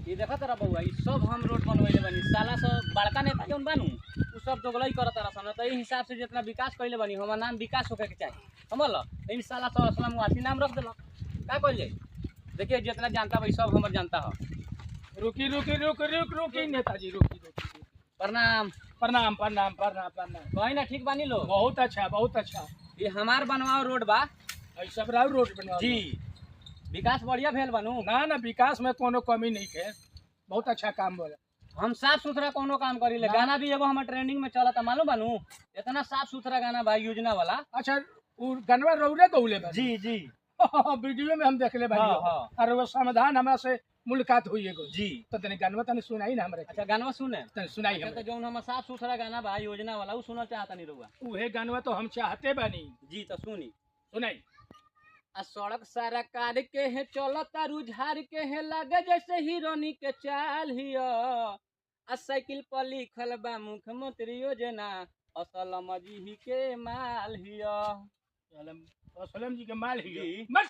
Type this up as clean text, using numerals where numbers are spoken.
ये देखा तारा बउआ ई सब हम रोड बनवैले बानी साला सब बड़का नेता जौन बानू उ सब दोगलई करत तारा सन त ई हिसाब से जितना विकास कइले बानी हमर नाम विकास होके के चाही समझल इन साला सब असलम वासी नाम रख देलक का कइल जाई देखिए जितना जानता भाई सब हमर जानता ह रुकी नेताजी रुकी प्रणाम प्रणाम प्रणाम प्रणाम प्रणाम। कहीं ना ठीक बानी लो बहुत अच्छा बहुत अच्छा। ये हमार बनवाओ रोड बा ऐसा बड़ा रोड बनवा जी विकास बढ़िया भेल बनू ना ना विकास में कोनो कमी नहीं है, बहुत अच्छा काम बोला। हम साफ सुथरा कोनो काम करी ले गाना भी एगो हमार ट्रेंडिंग में चला था मालूम बानू इतना साफ सुथरा गाना भाई योजना वाला। अच्छा वो गनवा रौले गौले बा जी जी वीडियो में हम देखले भाई और वो समाधान हमरा से मुलाकात हुई है जी तो तने गनवा तने सुनाई ना हमरे। अच्छा गाना सुने तने सुनाई हम तो जौन हम साफ सुथरा गाना भाई योजना वाला उ सुनल चाहता नहीं रहुआ उहे गनवा तो हम चाहते बानी जी तो सुनी सुनाई। आ सड़क सरकार के है चलता रुझार के है लगे जैसे हीरोनी के चाल हिया आ साइकिल पर लिखल बा मुख्यमंत्री योजना असलम जी के माल हिया असलम जी के माल ही जी। मत